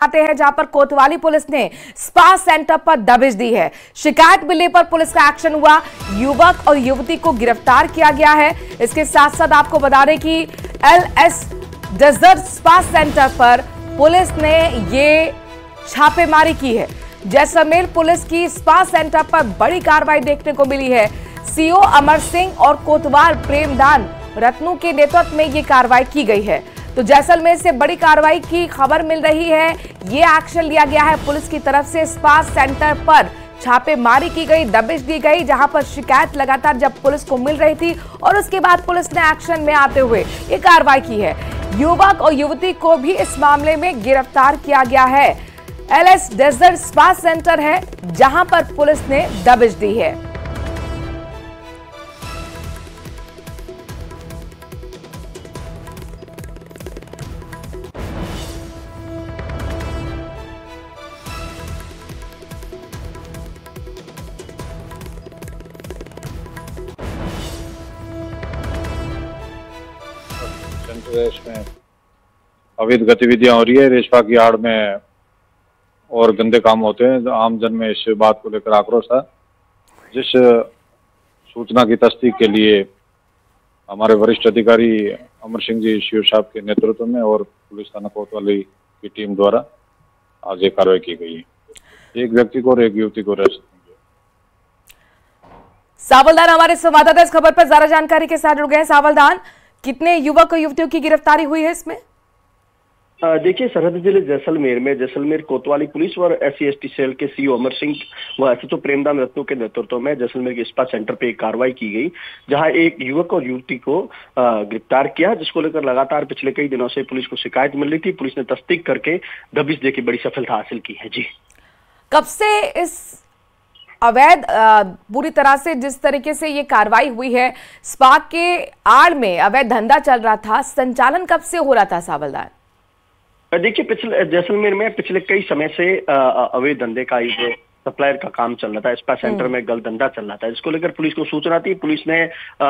आते हैं जहां पर कोतवाली पुलिस ने स्पा सेंटर पर दबिश दी है। शिकायत मिलने पर पुलिस का एक्शन हुआ, युवक और युवती को गिरफ्तार किया गया है। इसके साथ साथ आपको बता दें कि LS डेजर्ट स्पा सेंटर पर पुलिस ने ये छापेमारी की है। जैसलमेर पुलिस की स्पा सेंटर पर बड़ी कार्रवाई देखने को मिली है। CO अमर सिंह और कोतवाल प्रेमदान रत्नू के नेतृत्व में ये कार्रवाई की गई है। तो जैसलमेर से बड़ी कार्रवाई की खबर मिल रही है। ये एक्शन लिया गया है पुलिस की तरफ से। स्पा सेंटर पर छापेमारी की गई, दबिश दी गई, जहां पर शिकायत लगातार जब पुलिस को मिल रही थी और उसके बाद पुलिस ने एक्शन में आते हुए ये कार्रवाई की है। युवक और युवती को भी इस मामले में गिरफ्तार किया गया है। LS डेजर्ट स्पा सेंटर है जहां पर पुलिस ने दबिश दी है। रेश में अवैध गतिविधियां हो रही है, रेशपा की आड़ में और गंदे काम होते हैं। आम जन में इस बात को लेकर आक्रोश है। जिस सूचना की तस्दीक के लिए हमारे वरिष्ठ अधिकारी अमर सिंह जी शिव साहब के नेतृत्व में और पुलिस थाना कोतवाली की टीम द्वारा आज ये कार्रवाई की गई है। एक व्यक्ति को और एक युवती को अरेस्ट किया। सावलदान हमारे संवाददाता इस खबर पर ज्यादा जानकारी के साथ जुड़ गए हैं। सावलदान, कितने युवक और युवतियों की गिरफ्तारी हुई है इसमें? देखिए, सरहदी जिले जैसलमेर में जैसलमेर कोतवाली पुलिस और SC/ST सेल के CO अमर सिंह व SHO प्रेमदान रत्नू के नेतृत्व में जैसलमेर के स्पा सेंटर पे एक कार्रवाई की गई, जहां एक युवक और युवती को गिरफ्तार किया, जिसको लेकर लगातार पिछले कई दिनों से पुलिस को शिकायत मिल रही थी। पुलिस ने तस्दीक करके दबिश देके बड़ी सफलता हासिल की है। जी, कब से इस अवैध पूरी तरह से जिस तरीके से ये कार्रवाई हुई है, स्पा के आड़ में अवैध धंधा चल रहा था, संचालन कब से हो रहा था सावलदान? देखिए, पिछले जैसलमेर में पिछले कई समय से अवैध धंधे का जो सप्लायर का काम चल रहा था, स्पा सेंटर में गलत धंधा चल रहा था, जिसको लेकर पुलिस को सूचना थी। पुलिस ने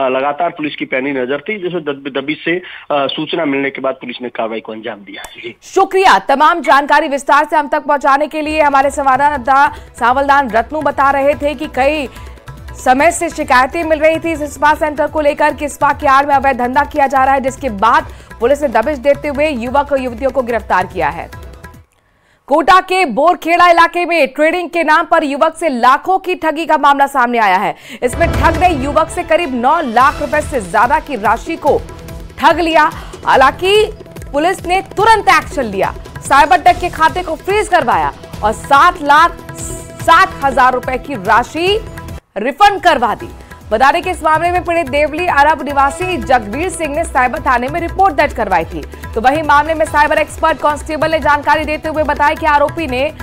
लगातार पुलिस की पैनी नजर थी, जिसमें दबिश से सूचना मिलने के बाद पुलिस ने कार्रवाई को अंजाम दिया। शुक्रिया तमाम जानकारी विस्तार से हम तक पहुंचाने के लिए। हमारे संवाददाता सावलदान रत्नू बता रहे थे कि कई समय से शिकायतें मिल रही थी इस स्पा सेंटर को लेकर कि स्पा के आड़ में अवैध धंधा किया जा रहा है, जिसके बाद पुलिस ने दबिश देते हुए युवक और युवतियों को गिरफ्तार किया है। कोटा के बोरखेड़ा इलाके में ट्रेडिंग के नाम पर युवक से लाखों की ठगी का मामला सामने आया है। इसमें ठग गए युवक से करीब 9 लाख रुपए से ज्यादा की राशि को ठग लिया। हालांकि पुलिस ने तुरंत एक्शन लिया, साइबर टेक के खाते को फ्रीज करवाया और 7,60,000 रुपए की राशि रिफंड करवा दी। बता दें कि इस मामले में पीड़ित देवली अरब निवासी जगवीर सिंह ने साइबर थाने में रिपोर्ट दर्ज करवाई थी। तो वही मामले में साइबर एक्सपर्ट कांस्टेबल ने जानकारी देते हुए बताया कि आरोपी ने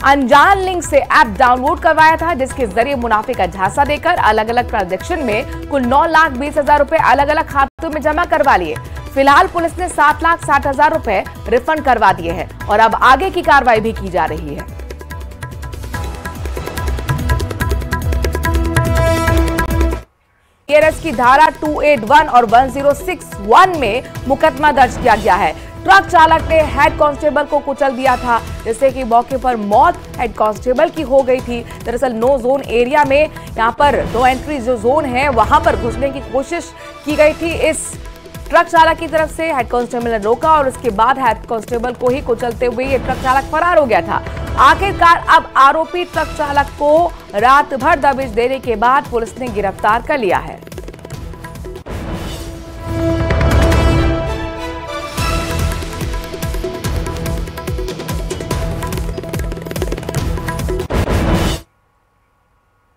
अनजान लिंक से ऐप डाउनलोड करवाया था, जिसके जरिए मुनाफे का झांसा देकर अलग अलग ट्रांजैक्शन में कुल 9,20,000 रुपए अलग अलग खातों में जमा करवा लिए। फिलहाल पुलिस ने 7,60,000 रुपए रिफंड करवा दिए हैं और अब आगे की कार्रवाई भी की जा रही है। केरस की धारा 281 और 1061 में मुकदमा दर्ज किया गया है। ट्रक चालक ने हेड कांस्टेबल को कुचल दिया था, जिससे कि मौके पर मौत हेड कांस्टेबल की हो गई थी। दरअसल नो जोन एरिया में यहां पर नो एंट्री जो जोन है वहां पर घुसने की कोशिश की गई थी। इस ट्रक चालक की तरफ से हेड कांस्टेबल ने रोका और उसके बाद हेड कांस्टेबल को ही कुचलते हुए ये ट्रक चालक फरार हो गया था। आखिरकार अब आरोपी ट्रक चालक को रात भर दबिश देने के बाद पुलिस ने गिरफ्तार कर लिया है।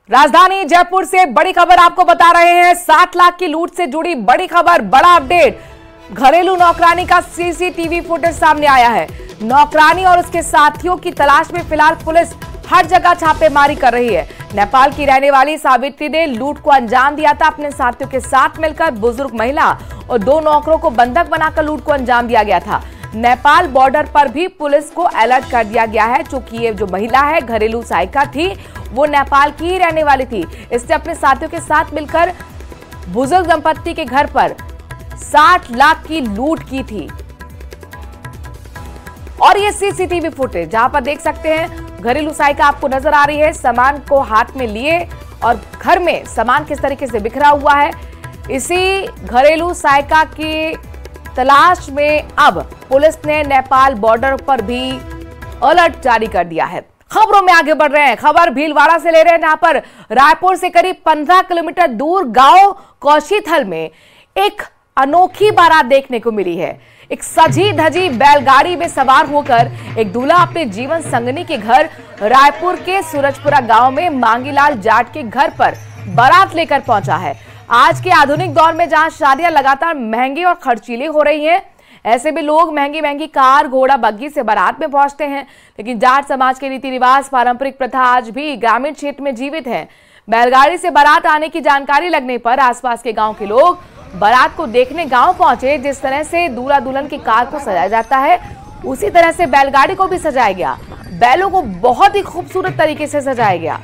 राजधानी जयपुर से बड़ी खबर आपको बता रहे हैं। 7 लाख की लूट से जुड़ी बड़ी खबर, बड़ा अपडेट। घरेलू नौकरानी का CCTV फुटेज सामने आया है। नौकरानी और उसके साथियों की तलाश में फिलहाल पुलिस हर जगह छापेमारी कर रही है। नेपाल की रहने वाली सावित्री ने लूट को अंजाम दिया था। अपने साथियों के साथ मिलकर बुजुर्ग महिला और 2 नौकरों को बंधक बनाकर लूट को अंजाम दिया गया था। नेपाल बॉर्डर पर भी पुलिस को अलर्ट कर दिया गया है। चूंकि ये जो महिला है घरेलू सहायिका थी, वो नेपाल की ही रहने वाली थी। इसने अपने साथियों के साथ मिलकर बुजुर्ग दंपत्ति के घर पर 60 लाख की लूट की थी। और ये सीसीटीवी फुटेज जहां पर देख सकते हैं घरेलू सहायिका आपको नजर आ रही है, सामान को हाथ में लिए और घर में सामान किस तरीके से बिखरा हुआ है। इसी घरेलू सहायिका की तलाश में अब पुलिस ने नेपाल बॉर्डर पर भी अलर्ट जारी कर दिया है। खबरों में आगे बढ़ रहे हैं, खबर भीलवाड़ा से ले रहे हैं, जहां पर रायपुर से करीब 15 किलोमीटर दूर गांव कौशीथल में एक अनोखी बारात देखने को मिली है। एक सजी धजी बैलगाड़ी में सवार होकर एक दूल्हा अपने जीवन संगनी के घर रायपुर के सूरजपुरा गांव में मांगीलाल जाट के घर पर बारात लेकर पहुंचा है। आज के आधुनिक दौर में जहां शादियां लगातार महंगी और खर्चीली हो रही हैं, ऐसे में लोग महंगी महंगी कार, घोड़ा, बग्गी से बारात में पहुंचते हैं, लेकिन जाट समाज के रीति रिवाज, पारंपरिक प्रथा आज भी ग्रामीण क्षेत्र में जीवित है। बैलगाड़ी से बारात आने की जानकारी लगने पर आसपास के गांव के लोग बारात को देखने गांव पहुंचे। जिस तरह से दूल्हा दुल्हन की कार को सजाया जाता है, उसी तरह से बैलगाड़ी को भी सजाया गया। बैलों को बहुत ही खूबसूरत तरीके से सजाया गया।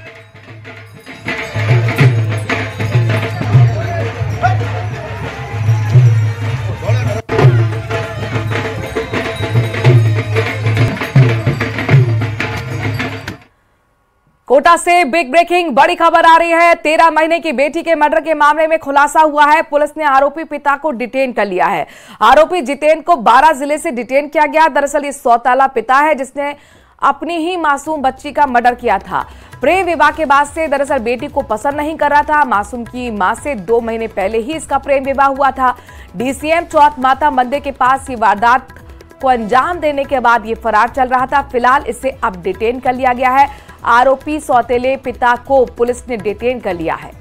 कोटा से बिग ब्रेकिंग बड़ी खबर आ रही है। 13 महीने की बेटी के मर्डर के मामले में खुलासा हुआ है। पुलिस ने आरोपी पिता को डिटेन कर लिया है। आरोपी जितेन को 12 जिले से डिटेन किया गया। दरअसल ये सौतेला पिता है जिसने अपनी ही मासूम बच्ची का मर्डर किया था। प्रेम विवाह के बाद से दरअसल बेटी को पसंद नहीं कर रहा था। मासूम की मां से 2 महीने पहले ही इसका प्रेम विवाह हुआ था। डीसीएम चौथ माता मंदिर के पास ये वारदात को अंजाम देने के बाद ये फरार चल रहा था। फिलहाल इसे अब डिटेन कर लिया गया है। आरोपी सौतेले पिता को पुलिस ने डिटेन कर लिया है।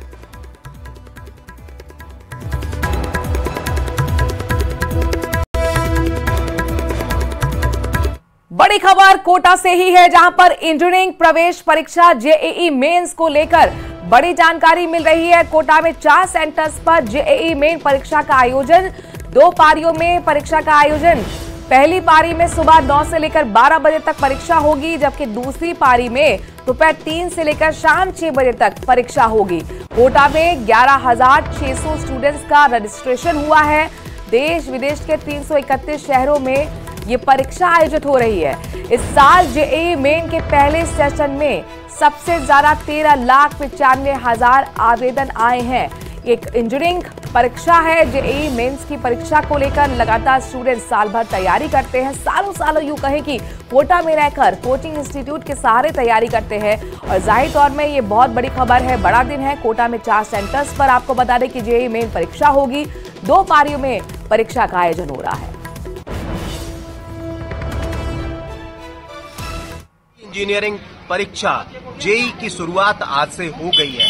बड़ी खबर कोटा से ही है, जहां पर इंजीनियरिंग प्रवेश परीक्षा जेईई मेंस को लेकर बड़ी जानकारी मिल रही है। कोटा में 4 सेंटर्स पर जेईई मेन परीक्षा का आयोजन, 2 पारियों में परीक्षा का आयोजन। पहली पारी में सुबह 9 से लेकर 12 बजे तक परीक्षा होगी, जबकि दूसरी पारी में दोपहर 3 से लेकर शाम 6 बजे तक परीक्षा होगी। कोटा में 11,600 स्टूडेंट्स का रजिस्ट्रेशन हुआ है। देश विदेश के 331 शहरों में ये परीक्षा आयोजित हो रही है। इस साल जेईई मेन के पहले सेशन में सबसे ज्यादा 13,95,000 आवेदन आए हैं। एक इंजीनियरिंग परीक्षा है। जेईई मेंस की परीक्षा को लेकर लगातार स्टूडेंट साल भर तैयारी करते हैं। सालों यूं कहें कि कोटा में रहकर कोचिंग इंस्टीट्यूट के सहारे तैयारी करते हैं और जाहिर तौर में ये बहुत बड़ी खबर है, बड़ा दिन है। कोटा में 4 सेंटर्स पर आपको बता दें कि जेईई मेन परीक्षा होगी। 2 पारियों में परीक्षा का आयोजन हो रहा है। इंजीनियरिंग परीक्षा जेईई की शुरुआत आज से हो गई है।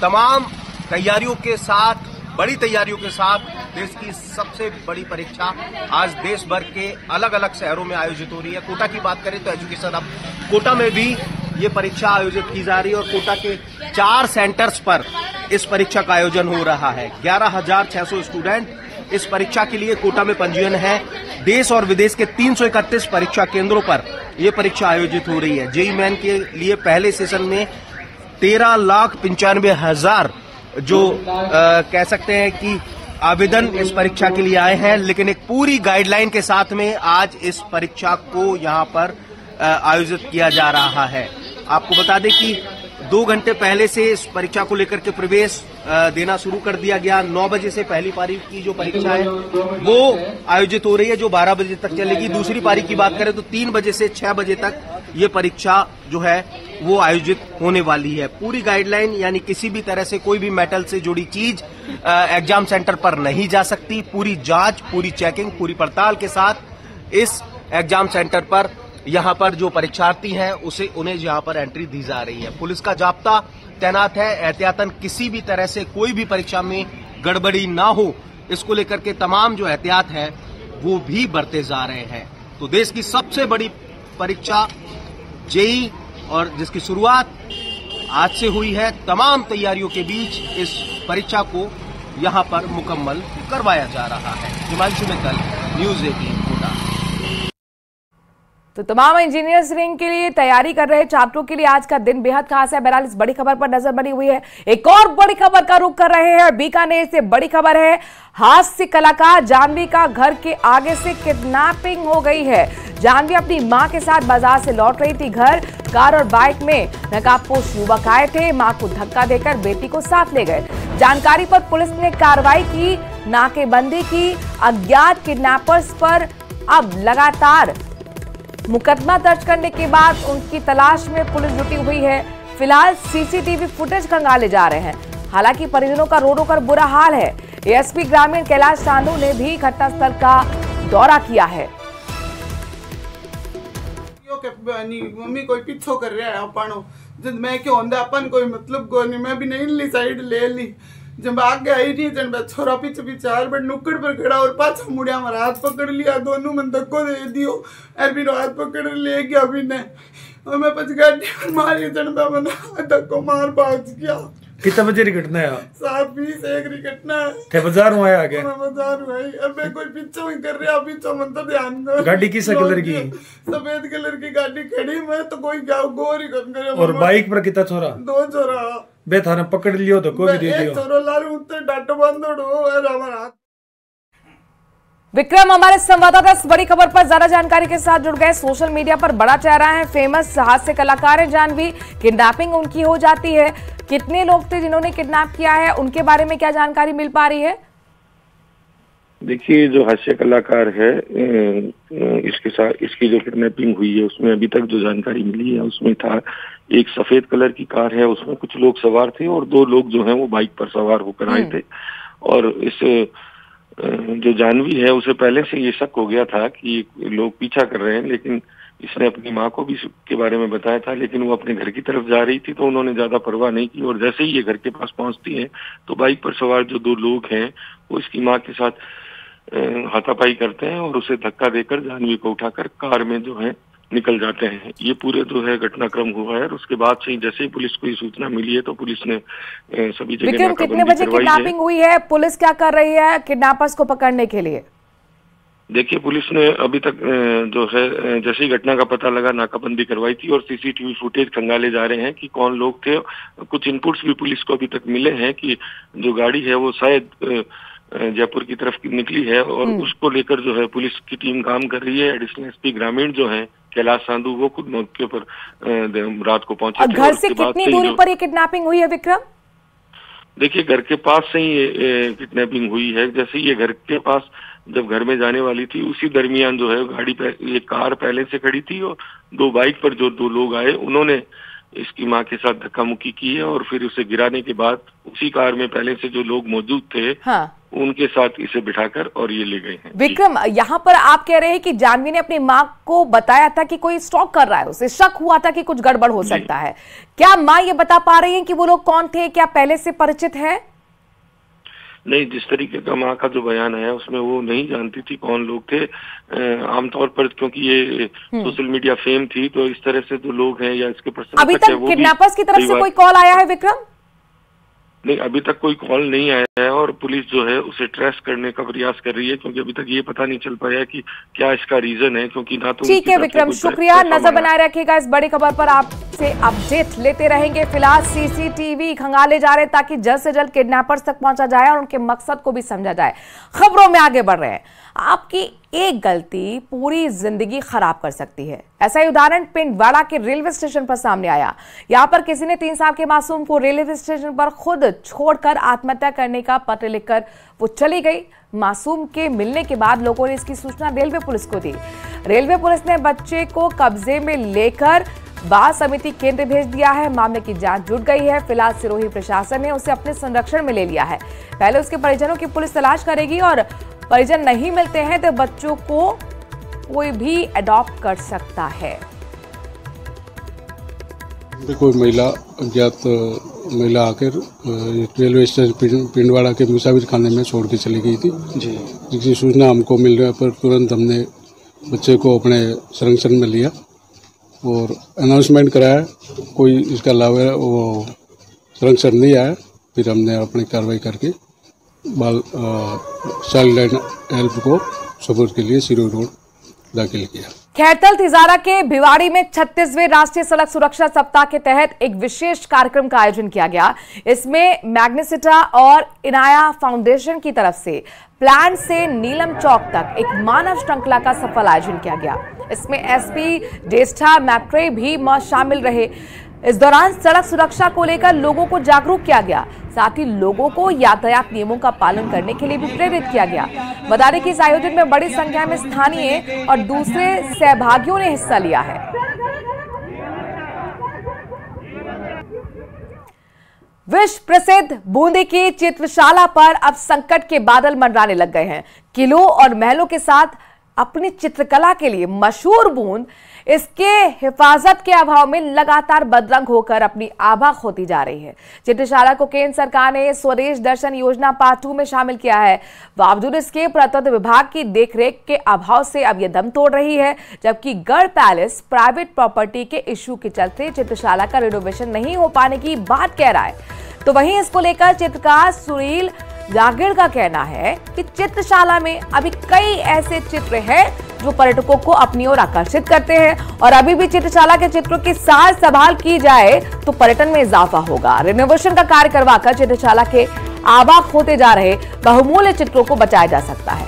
तमाम तैयारियों के साथ, बड़ी तैयारियों के साथ देश की सबसे बड़ी परीक्षा आज देश भर के अलग अलग शहरों में आयोजित हो रही है। कोटा की बात करें तो एजुकेशन अब कोटा में भी ये परीक्षा आयोजित की जा रही है और कोटा के 4 सेंटर्स पर इस परीक्षा का आयोजन हो रहा है। 11,600 स्टूडेंट इस परीक्षा के लिए कोटा में पंजीयन है। देश और विदेश के 331 परीक्षा केंद्रों पर यह परीक्षा आयोजित हो रही है। जेईई मेन के लिए पहले सेशन में 13,95,000 जो कह सकते हैं कि आवेदन इस परीक्षा के लिए आए हैं, लेकिन एक पूरी गाइडलाइन के साथ में आज इस परीक्षा को यहां पर आयोजित किया जा रहा है। आपको बता दें कि 2 घंटे पहले से इस परीक्षा को लेकर के प्रवेश देना शुरू कर दिया गया। 9 बजे से पहली पारी की जो परीक्षा है वो आयोजित हो रही है, जो 12 बजे तक चलेगी। दूसरी पारी की बात करें तो 3 बजे से 6 बजे तक ये परीक्षा जो है वो आयोजित होने वाली है। पूरी गाइडलाइन यानी किसी भी तरह से कोई भी मेटल से जुड़ी चीज एग्जाम सेंटर पर नहीं जा सकती। पूरी जांच, पूरी चेकिंग, पूरी पड़ताल के साथ इस एग्जाम सेंटर पर यहाँ पर जो परीक्षार्थी हैं उन्हें यहाँ पर एंट्री दी जा रही है। पुलिस का जाब्ता तैनात है। एहतियातन किसी भी तरह से कोई भी परीक्षा में गड़बड़ी ना हो, इसको लेकर के तमाम जो एहतियात है वो भी बरते जा रहे हैं। तो देश की सबसे बड़ी परीक्षा जेईई और जिसकी शुरुआत आज से हुई है, तमाम तैयारियों के बीच इस परीक्षा को यहां पर मुकम्मल करवाया जा रहा है। हिमांशु मित्तल, न्यूज़ 18 कोटा। तो तमाम इंजीनियरिंग के लिए तैयारी कर रहे छात्रों के लिए आज का दिन बेहद खास है। बहरहाल इस बड़ी खबर पर नजर बनी हुई है। एक और बड़ी खबर का रुख कर रहे हैं बीकानेर से। बड़ी खबर है, हास्य कलाकार जाह्नवी का घर के आगे से किडनैपिंग हो गई है। जाह्नवी अपनी मां के साथ बाजार से लौट रही थी। घर कार और बाइक में नकाबपोश युवक आए थे, मां को धक्का देकर बेटी को साथ ले गए। जानकारी पर पुलिस ने कार्रवाई की, नाकेबंदी की। अज्ञात किडनैपर्स पर अब लगातार मुकदमा दर्ज करने के बाद उनकी तलाश में पुलिस जुटी हुई है। फिलहाल सीसीटीवी फुटेज खंगाले जा रहे हैं। हालांकि परिजनों का रो रो कर बुरा हाल है। एएसपी ग्रामीण कैलाश सानू ने भी घटनास्थल का दौरा किया है। मम्मी कोई पीछो कर रहा है अपन जब मैं क्यों होंदा अपन कोई मतलब को नहीं, मैं भी नहीं ली साइड ले ली। जब आगे आई नहीं जब छोरा पीछे पीछे आर बट नुक्कड़ पर खड़ा और पाछा मुड़िया हमारा हाथ पकड़ लिया, दोनों में धक्को दे दियो और फिर हाथ पकड़ ले गया अभी ने और मैं पच गाड़ी मारी जनबा बना धक्को मार भाग गया। कितना बजे की घटना है? 7:20 एक की घटना है। थे बाजार में आया आगे? बाजार में आई। अब मैं कोई पीछे में कर रहा पीछे मन तो ध्यान दो। गाड़ी किस कलर की? सफेद कलर की गाड़ी खड़ी, मैं तो कोई गौर ही कर करे। और बाइक पर कितना छोरा? 2 छोरा। बे थाने पकड़ लियो तो कोई भी दे दियो। एक छोरो लारू उतर डाटो बंदोड़ो और हमारा। विक्रम हमारे संवाददाता इस बड़ी खबर पर ज्यादा जानकारी के साथ जुड़ गए। सोशल मीडिया पर बड़ा चेहरा है, फेमस हास्य कलाकार है जाह्नवी। किडनैपिंग उनकी हो जाती है। कितने लोग थे जिन्होंने किडनैप किया है, उनके बारे में क्या जानकारी मिल पा रही है? देखिए, जो हास्य कलाकार है इसके साथ इसकी जो किडनैपिंग हुई है उसमें अभी तक जो जानकारी मिली है उसमें था एक सफेद कलर की कार है, उसमें कुछ लोग सवार थे और 2 लोग जो हैं वो बाइक पर सवार होकर आए थे। और इस जो जाह्नवी है उसे पहले से ये शक हो गया था कि लोग पीछा कर रहे हैं, लेकिन इसने अपनी माँ को भी इसके बारे में बताया था, लेकिन वो अपने घर की तरफ जा रही थी तो उन्होंने ज्यादा परवाह नहीं की। और जैसे ही ये घर के पास पहुंचती है तो बाइक पर सवार जो 2 लोग हैं वो इसकी माँ के साथ हाथापाई करते हैं और उसे धक्का देकर जाह्नवी को उठाकर कार में जो है निकल जाते हैं। ये पूरे जो है घटनाक्रम हुआ है और उसके बाद से जैसे ही पुलिस को ये सूचना मिली है तो पुलिस ने सभी जगह विक्रम, कितने बजे किडनैपिंग हुई है? पुलिस क्या कर रही है किडनैपर्स को पकड़ने के लिए? देखिए, पुलिस ने अभी तक जो है जैसे ही घटना का पता लगा नाकाबंदी करवाई थी और सीसीटीवी फुटेज खंगाले जा रहे हैं कि कौन लोग थे। कुछ इनपुट्स भी पुलिस को अभी तक मिले हैं कि जो गाड़ी है वो शायद जयपुर की तरफ निकली है और उसको लेकर जो है पुलिस की टीम काम कर रही है। एडिशनल एसपी ग्रामीण जो है कैलाश सानू वो खुद मौके पर रात को पहुंचे थे। घर से कितनी दूरी पर ये किडनैपिंग हुई है विक्रम? देखिए, घर के पास से ही ये किडनैपिंग हुई है। जैसे ये घर के पास जब घर में जाने वाली थी उसी दरमियान जो है गाड़ी पे ये कार पहले से खड़ी थी और 2 बाइक पर जो 2 लोग आए उन्होंने इसकी माँ के साथ धक्का मुक्की की है और फिर उसे गिराने के बाद उसी कार में पहले से जो लोग मौजूद थे उनके साथ इसे बिठाकर और ये ले गए हैं। विक्रम, यहाँ पर आप कह रहे हैं कि जाह्नवी ने अपनी माँ को बताया था कि कोई स्टॉक कर रहा है, उसे शक हुआ था कि कुछ गड़बड़ हो सकता है। क्या माँ ये बता पा रही है कि वो लोग कौन थे, क्या पहले से परिचित है? नहीं, जिस तरीके का माँ का जो बयान है उसमें वो नहीं जानती थी कौन लोग थे। आमतौर पर क्योंकि ये सोशल मीडिया फेम थी तो इस तरह से जो लोग हैं या इसके प्रश्न अभी तक किडनैपर्स की तरफ से कोई कॉल आया है विक्रम? नहीं, अभी तक कोई कॉल नहीं आया है और पुलिस जो है उसे ट्रेस करने का प्रयास कर रही है क्योंकि अभी तक ये पता नहीं चल पाया कि क्या इसका रीजन है, क्योंकि ना तो ठीक है विक्रम, शुक्रिया। नजर बनाए रखिएगा इस बड़ी खबर पर, आपसे अपडेट लेते रहेंगे। फिलहाल सीसीटीवी खंगाले जा रहे हैं ताकि जल्द से जल्द किडनैपर्स तक पहुंचा जाए और उनके मकसद को भी समझा जाए। खबरों में आगे बढ़ रहे हैं। आपकी एक गलती पूरी जिंदगी खराब कर सकती है। ऐसा ही उदाहरण पिंडवाड़ा के रेलवे स्टेशन पर सामने आया। यहां पर किसी ने 3 साल के मासूम को रेलवे स्टेशन पर खुद छोड़कर आत्महत्या करने का पत्र लिखकर वो चली गई। मासूम के मिलने के बाद लोगों ने इसकी सूचना रेलवे पुलिस को दी। रेलवे पुलिस ने बच्चे को कब्जे में लेकर बाल समिति केंद्र भेज दिया है। मामले की जांच जुट गई है। फिलहाल सिरोही प्रशासन ने उसे अपने संरक्षण में ले लिया है। पहले उसके परिजनों की पुलिस तलाश करेगी और परिजन नहीं मिलते हैं तो बच्चों को कोई भी अडॉप्ट कर सकता है। कोई महिला अज्ञात महिला आकर रेलवे स्टेशन पिंडवाड़ा के मुसाफिर खाने में छोड़ के चली गई थी जी। जिसकी सूचना हमको मिलने पर तुरंत हमने बच्चे को अपने संरक्षण में लिया और अनाउंसमेंट कराया। कोई इसका लाभ वो संरक्षण नहीं आया। फिर हमने अपनी कार्रवाई करके चाइल्ड लाइन हेल्प को सपोर्ट के लिए सिरोही रोड दाखिल किया। खैरथल तिजारा के भिवाड़ी में 36वें राष्ट्रीय सड़क सुरक्षा सप्ताह के तहत एक विशेष कार्यक्रम का आयोजन किया गया। इसमें मैग्नेसिटा और इनाया फाउंडेशन की तरफ से प्लांट से नीलम चौक तक एक मानव श्रृंखला का सफल आयोजन किया गया। इसमें एसपी ज्येष्ठा मैत्रेय भी शामिल रहे। इस दौरान सड़क सुरक्षा को लेकर लोगों को जागरूक किया गया, साथ ही लोगों को यातायात नियमों का पालन करने के लिए भी प्रेरित किया गया। बता दें कि इस आयोजन में बड़ी संख्या में स्थानीय और दूसरे सहभागियों ने हिस्सा लिया है। विश्व प्रसिद्ध बूंदी की चित्रशाला पर अब संकट के बादल मंडराने लग गए हैं। किलों और महलों के साथ अपनी चित्रकला के लिए मशहूर बूंद इसके हिफाजत के अभाव में लगातार बदरंग होकर अपनी आभा खोती जा रही है। चित्रशाला को केंद्र सरकार ने स्वदेश दर्शन योजना पार्ट 2 में शामिल किया है। बावजूद इसके पुरातत्व विभाग की देखरेख के अभाव से अब यह दम तोड़ रही है, जबकि गढ़ पैलेस प्राइवेट प्रॉपर्टी के इश्यू के चलते चित्रशाला का रिनोवेशन नहीं हो पाने की बात कह रहा है। तो वहीं इसको लेकर चित्रकार सुनील जागीर का कहना है कि चित्रशाला में अभी कई ऐसे चित्र हैं जो पर्यटकों को अपनी ओर आकर्षित करते हैं और अभी भी चित्रशाला के चित्रों की सार संभाल की जाए तो पर्यटन में इजाफा होगा। रिनोवेशन का कार्य करवाकर चित्रशाला के आवाक होते जा रहे बहुमूल्य चित्रों को बचाया जा सकता है।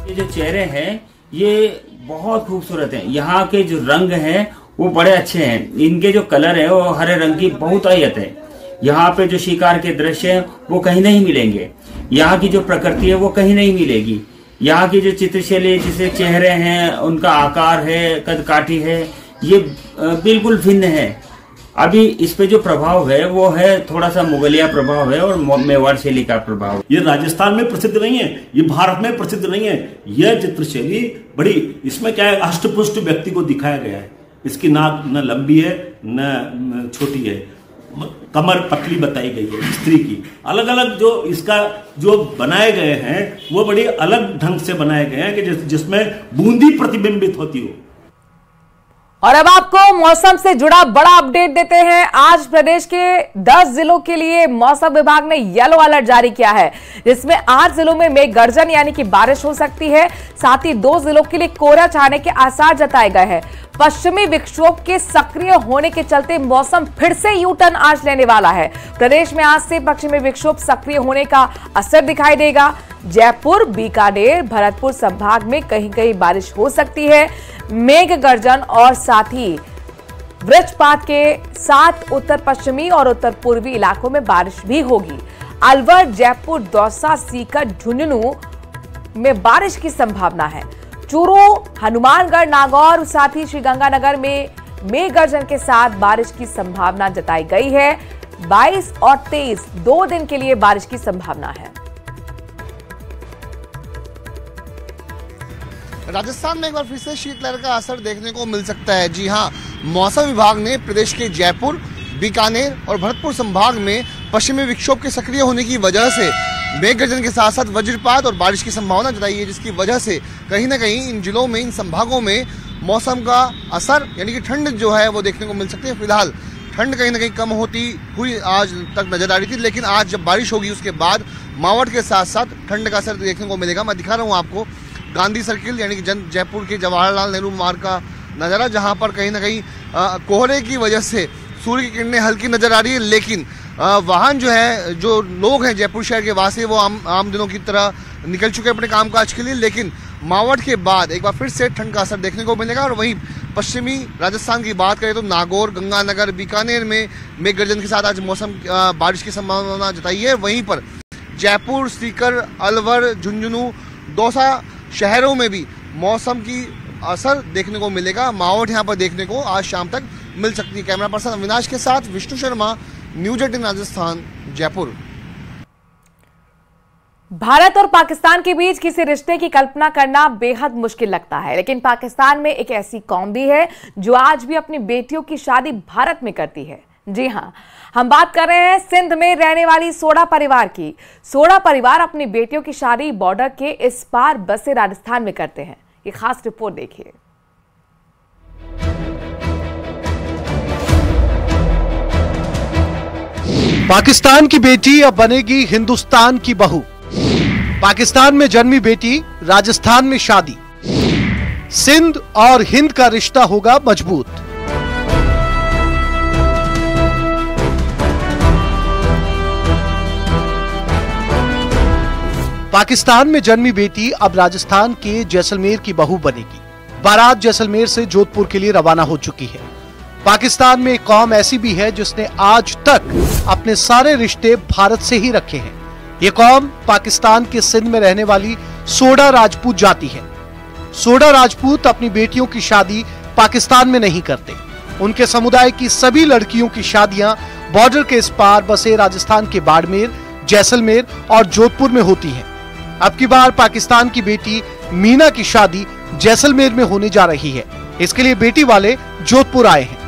ये जो चेहरे हैं ये बहुत खूबसूरत हैं। यहाँ के जो रंग हैं वो बड़े अच्छे हैं। इनके जो कलर है वो हरे रंग की बहुतायत है। यहाँ पे जो शिकार के दृश्य हैं वो कहीं नहीं मिलेंगे। यहाँ की जो प्रकृति है वो कहीं नहीं मिलेगी। यहाँ की जो चित्रशैली जैसे चेहरे हैं, उनका आकार है, कदकाठी है, ये बिल्कुल भिन्न है। अभी इस पे जो प्रभाव है वो है थोड़ा सा मुगलिया प्रभाव है और मेवाड़ शैली का प्रभाव। ये राजस्थान में प्रसिद्ध नहीं है, ये भारत में प्रसिद्ध नहीं है। यह चित्रशैली बड़ी, इसमें क्या है, हष्टपुष्ट व्यक्ति को दिखाया गया है। इसकी नाक न लंबी है न छोटी है, कमर पतली बताई गई है स्त्री की। अलग अलग जो इसका जो बनाए गए हैं वो बड़ी अलग ढंग से बनाए गए हैं कि जिसमें बूंदी प्रतिबिंबित होती हो। और अब आपको मौसम से जुड़ा बड़ा अपडेट देते हैं। आज प्रदेश के 10 जिलों के लिए मौसम विभाग ने येलो अलर्ट जारी किया है, जिसमें 8 जिलों में मेघ गर्जन यानी कि बारिश हो सकती है। साथ ही 2 जिलों के लिए कोहरा छाने के आसार जताए गए हैं। पश्चिमी विक्षोभ के सक्रिय होने के चलते मौसम फिर से यू टर्न आज लेने वाला है। प्रदेश में आज से पश्चिमी विक्षोभ सक्रिय होने का असर दिखाई देगा। जयपुर, बीकानेर, भरतपुर संभाग में कहीं कहीं बारिश हो सकती है। मेघ गर्जन और साथ ही वज्रपात के साथ उत्तर पश्चिमी और उत्तर पूर्वी इलाकों में बारिश भी होगी। अलवर, जयपुर, दौसा, सीकर, झुंझुनू में बारिश की संभावना है। चूरू, हनुमानगढ़, नागौर, साथ ही श्रीगंगानगर में मेघ गर्जन के साथ बारिश की संभावना जताई गई है। 22 और 23 2 दिन के लिए बारिश की संभावना है। राजस्थान में एक बार फिर से शीतलहर का असर देखने को मिल सकता है। जी हां, मौसम विभाग ने प्रदेश के जयपुर, बीकानेर और भरतपुर संभाग में पश्चिमी विक्षोभ के सक्रिय होने की वजह से मेघ गर्जन के साथ साथ वज्रपात और बारिश की संभावना जताई है, जिसकी वजह से कहीं ना कहीं इन जिलों में, इन संभागों में मौसम का असर यानी कि ठंड जो है वो देखने को मिल सकती है। फिलहाल ठंड कहीं ना कहीं कम होती हुई आज तक नजर आ रही थी, लेकिन आज जब बारिश होगी उसके बाद मावट के साथ साथ ठंड का असर देखने को मिलेगा। मैं दिखा रहा हूँ आपको गांधी सर्किल यानी कि जयपुर के जवाहरलाल नेहरू मार्ग का नज़ारा, जहाँ पर कहीं ना कहीं कोहरे की वजह से सूर्य की किरणें हल्की नजर आ रही है, लेकिन वाहन जो है, जो लोग हैं जयपुर शहर के वासी, वो आम दिनों की तरह निकल चुके हैं अपने कामकाज के लिए। लेकिन मावट के बाद एक बार फिर से ठंड का असर देखने को मिलेगा। और वहीं पश्चिमी राजस्थान की बात करें तो नागौर, गंगानगर, बीकानेर में मेघ गर्जन के साथ आज मौसम बारिश की संभावना जताई है। वहीं पर जयपुर, सीकर, अलवर, झुंझुनू, दौसा शहरों में भी मौसम की असर देखने को मिलेगा। मावट यहाँ पर देखने को आज शाम तक मिल सकती है। कैमरा पर्सन अविनाश के साथ विष्णु शर्मा, न्यूज 18 राजस्थान, जयपुर। भारत और पाकिस्तान के बीच किसी रिश्ते की कल्पना करना बेहद मुश्किल लगता है, लेकिन पाकिस्तान में एक ऐसी कौम भी है जो आज भी अपनी बेटियों की शादी भारत में करती है। जी हां, हम बात कर रहे हैं सिंध में रहने वाली सोडा परिवार की। सोडा परिवार अपनी बेटियों की शादी बॉर्डर के इस पार बस से राजस्थान में करते हैं। ये खास रिपोर्ट देखिए। पाकिस्तान की बेटी अब बनेगी हिंदुस्तान की बहू। पाकिस्तान में जन्मी बेटी, राजस्थान में शादी। सिंध और हिंद का रिश्ता होगा मजबूत। पाकिस्तान में जन्मी बेटी अब राजस्थान के जैसलमेर की बहू बनेगी। बारात जैसलमेर से जोधपुर के लिए रवाना हो चुकी है। पाकिस्तान में एक कौम ऐसी भी है जिसने आज तक अपने सारे रिश्ते भारत से ही रखे हैं। ये कौम पाकिस्तान के सिंध में रहने वाली सोडा राजपूत जाति है। सोडा राजपूत अपनी बेटियों की शादी पाकिस्तान में नहीं करते। उनके समुदाय की सभी लड़कियों की शादियां बॉर्डर के इस पार बसे राजस्थान के बाड़मेर, जैसलमेर और जोधपुर में होती हैं। अब की बार पाकिस्तान की बेटी मीना की शादी जैसलमेर में होने जा रही है। इसके लिए बेटी वाले जोधपुर आए हैं।